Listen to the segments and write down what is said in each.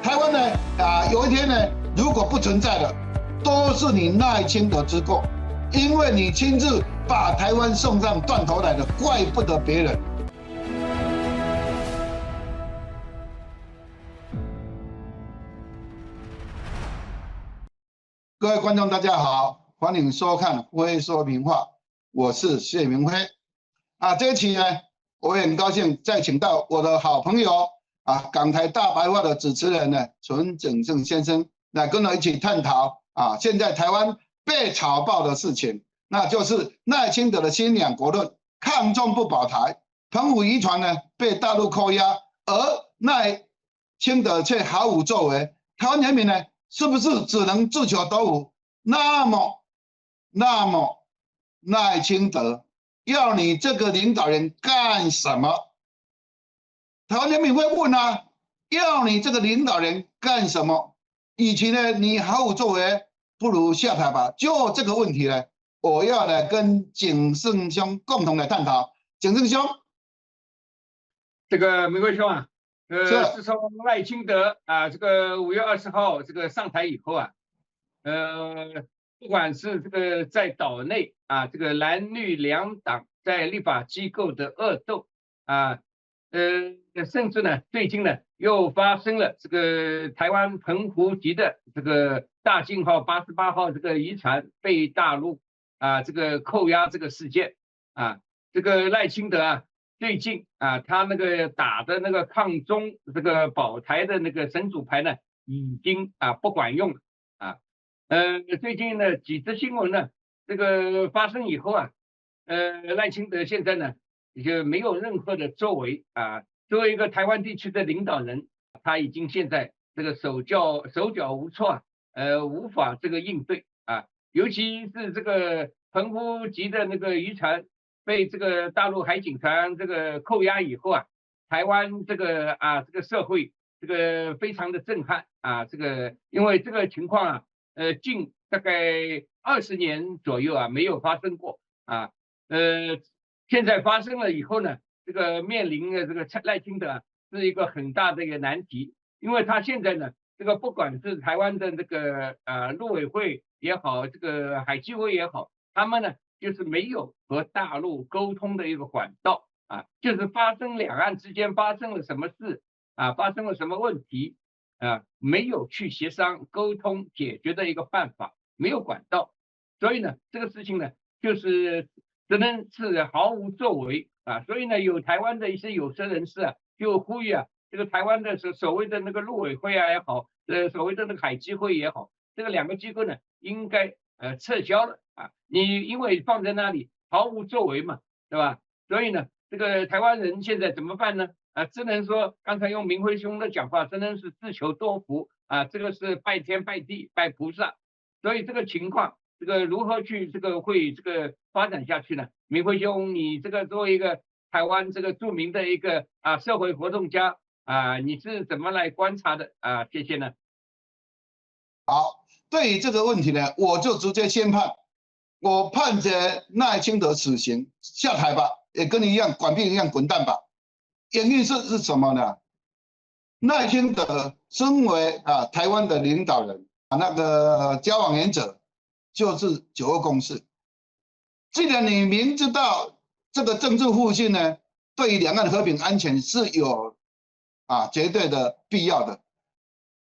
台湾呢有一天呢，如果不存在了，都是你赖清德之过，因为你亲自把台湾送上断头台的，怪不得别人。各位观众，大家好，欢迎收看《辉说明话》，我是谢明辉。这一期呢，我也很高兴再请到我的好朋友港台大白话的主持人呢，陈景正先生来跟我一起探讨现在台湾被炒爆的事情，那就是赖清德的新两国论，抗中不保台，澎湖渔船呢被大陆扣押，而赖清德却毫无作为，台湾人民呢是不是只能自求多福？那么赖清德要你这个领导人干什么？台湾人民会问要你这个领导人干什么？与其呢你毫无作为，不如下台吧。就这个问题呢，我要来跟景胜兄共同来探讨。景胜兄，这个明辉兄自从赖清德这个5月20号这个上台以后不管是这个在岛内这个蓝绿两党在立法机构的恶斗甚至呢最近呢又发生了这个台湾澎湖籍的这个大静号88号这个渔船被大陆这个扣押这个事件这个赖清德最近他那个打的那个抗中这个保台的那个神主牌呢已经不管用了最近呢几则新闻呢这个发生以后赖清德现在呢就没有任何的作为作为一个台湾地区的领导人，他已经现在这个手脚无措无法这个应对尤其是这个澎湖籍的那个渔船被这个大陆海警船这个扣押以后台湾这个这个社会这个非常的震撼这个因为这个情况近大概20年左右没有发生过现在发生了以后呢，这个面临的这个赖清德是一个很大的一个难题，因为他现在呢，这个不管是台湾的这个陆委会也好，这个海基会也好，他们呢就是没有和大陆沟通的一个管道就是两岸之间发生了什么事发生了什么问题没有去协商沟通解决的一个办法，没有管道，所以呢这个事情呢就是只能是毫无作为所以呢有台湾的一些有识人士就呼吁这个台湾的所谓的那个陆委会也好所谓的那个海基会也好，这个两个机构呢应该撤销了你因为放在那里毫无作为嘛，对吧？所以呢这个台湾人现在怎么办呢只能说刚才用明辉兄的讲话，真的是自求多福这个是拜天拜地拜菩萨，所以这个情况这个如何去这个会这个发展下去呢？明辉兄，你这个作为一个台湾这个著名的一个社会活动家你是怎么来观察的谢谢呢。好，对于这个问题呢，我就直接宣判，我判决赖清德死刑，下台吧，也跟你一样，管病一样滚蛋吧。原因是什么呢？赖清德身为台湾的领导人那个交往原则就是9·2共识。既然你明知道这个政治互信呢，对于两岸和平安全是有绝对的必要的，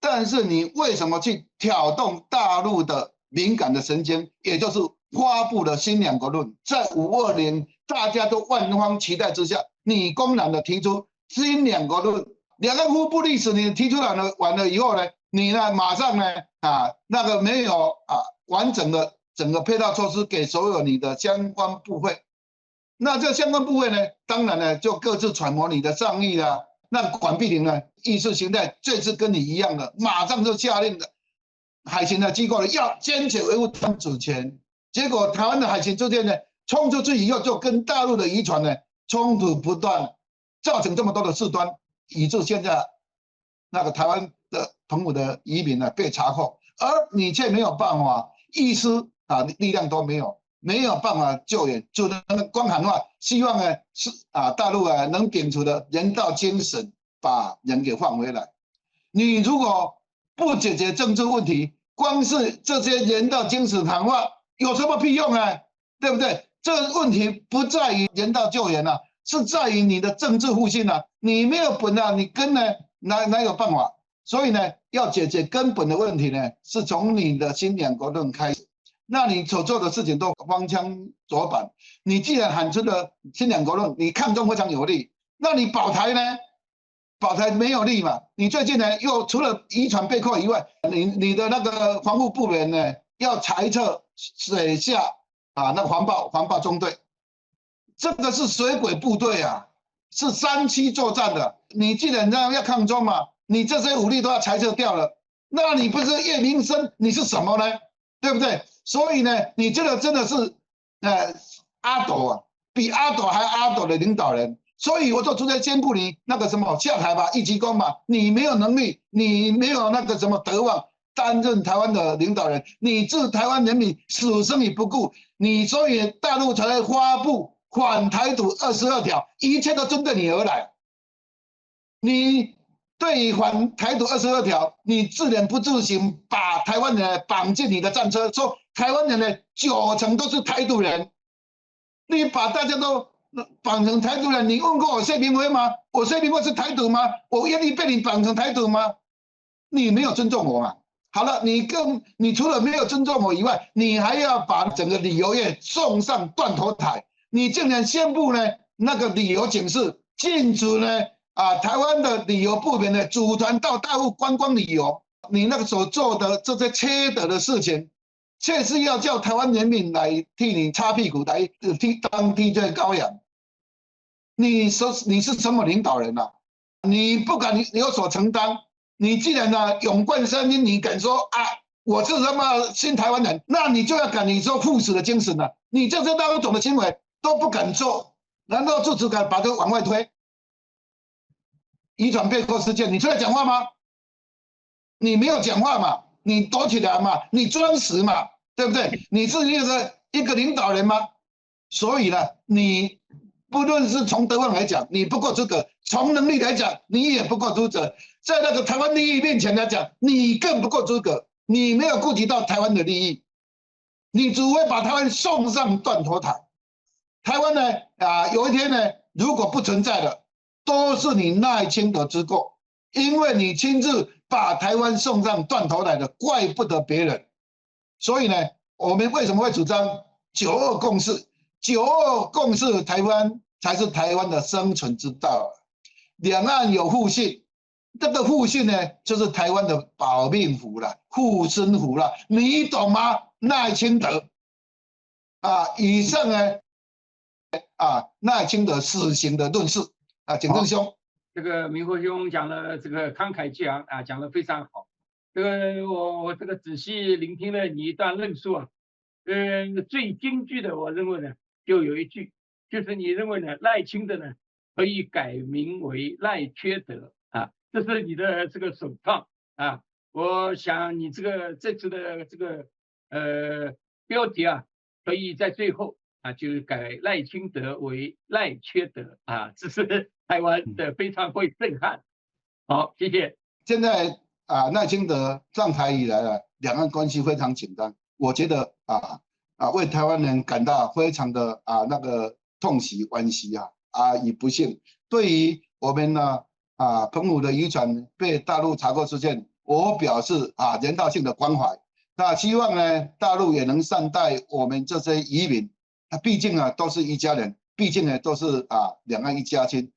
但是你为什么去挑动大陆的敏感的神经，也就是发布了新两国论？在5·2年大家都万方期待之下，你公然的提出新两国论，两岸互不隶属，你提出来了完了以后呢，你呢马上呢那个没有完整的整个配套措施给所有你的相关部会，那这相关部会呢，当然呢就各自揣摩你的上意啦。那管碧玲呢，意识形态这次跟你一样的，马上就下令的海巡的机构呢要坚决维护台湾主权。结果台湾的海巡这边呢冲出去以后，就跟大陆的渔船呢冲突不断，造成这么多的事端，以致现在那个台湾的澎湖的渔民呢被查扣，而你却没有办法，一丝力量都没有，没有办法救援，只能光喊话，希望呢是大陆能摒除的人道精神，把人给放回来。你如果不解决政治问题，光是这些人道精神喊话有什么屁用啊？对不对？这个问题不在于人道救援啊，是在于你的政治复兴啊。你没有本啊，你根呢哪有办法？所以呢，要解决根本的问题呢，是从你的新两国论开始。那你所做的事情都荒腔走板。你既然喊出了新两国论，你抗中非常有力，那你保台呢？保台没有力嘛？你最近呢，又除了渔船被扣以外，你的那个防务部门呢，要裁撤水下啊那个环保中队，这个是水鬼部队啊，是山区作战的。你既然这样要抗中嘛，你这些武力都要裁撤掉了，那你不是叶明生，你是什么呢？对不对？所以呢，你这个真的是阿斗啊，比阿斗还阿斗的领导人。所以我就直接宣布你那个什么下台吧，一鞠躬嘛，你没有能力，你没有那个什么德望担任台湾的领导人，你置台湾人民死生于不顾，你所以大陆才会发布反台独22条，一切都针对你而来。你对于反台独22条，你自然不自行把台湾人绑进你的战车，说台湾人的90%都是台独人，你把大家都绑成台独人，你问过我谢明辉吗？我谢明辉是台独吗？我愿意被你绑成台独吗？你没有尊重我嘛？好了，你除了没有尊重我以外，你还要把整个旅游业送上断头台。你竟然宣布呢那个旅游警示，禁止呢台湾的旅游部门呢组团到大陆观光旅游。你那个所做的这些缺德的事情，却是要叫台湾人民来替你擦屁股，来当替罪羔羊。你说你是什么领导人啊？你不敢有所承担。你既然勇冠声音，你敢说我是什么新台湾人，那你就要敢你说父死的精神了。你这些那种的行为都不敢做，难道就只敢把这个往外推？渔船被扣事件，你出来讲话吗？你没有讲话嘛？你躲起来嘛？你装死嘛？对不对？你是一个领导人吗？所以呢，你不论是从德望来讲，你不够资格；从能力来讲，你也不够资格。在那个台湾利益面前来讲，你更不够资格。你没有顾及到台湾的利益，你只会把台湾送上断头台。台湾呢，有一天呢，如果不存在了，都是你赖清德之过，因为你亲自把台湾送上断头台的，怪不得别人。所以呢，我们为什么会主张9·2共识？9·2共识，台湾才是台湾的生存之道。两岸有互信，这个互信呢，就是台湾的保命符了、护身符了，你懂吗？赖清德以上呢，赖清德死刑的论述请正兄。这个明辉兄讲了这个慷慨激昂讲得非常好。这个我这个仔细聆听了你一段论述最金句的，我认为呢，就有一句，就是你认为呢，赖清德呢可以改名为赖缺德这是你的这个首创我想你这次的这个标题可以在最后就是改赖清德为赖缺德这是台湾的非常会震撼。好，谢谢。现在赖清德上台以来两岸关系非常紧张，我觉得为台湾人感到非常的那个痛惜惋惜与不幸。对于我们呢澎湖的渔船被大陆查扣事件，我表示人道性的关怀。那希望呢大陆也能善待我们这些渔民，毕竟都是一家人，毕竟呢都是两岸一家亲。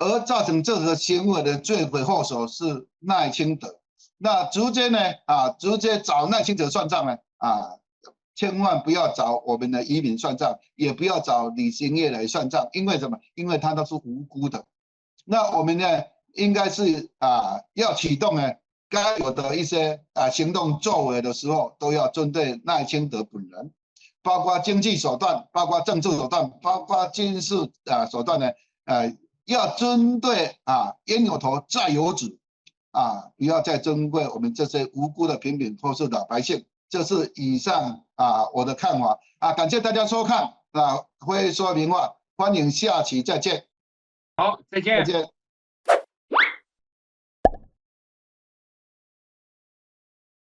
而造成这个行为的罪魁祸首是赖清德，那直接呢直接找赖清德算账呢千万不要找我们的渔民算账，也不要找李兴业来算账，因为什么？因为他都是无辜的。那我们呢应该是要启动呢该有的一些行动作为的时候，都要针对赖清德本人，包括经济手段，包括政治手段，包括军事手段呢要针对冤有头债有主不要再针对我们这些无辜的平民或是老百姓。这是以上我的看法感谢大家收看会说明话，欢迎下期再见。好，再见。再见。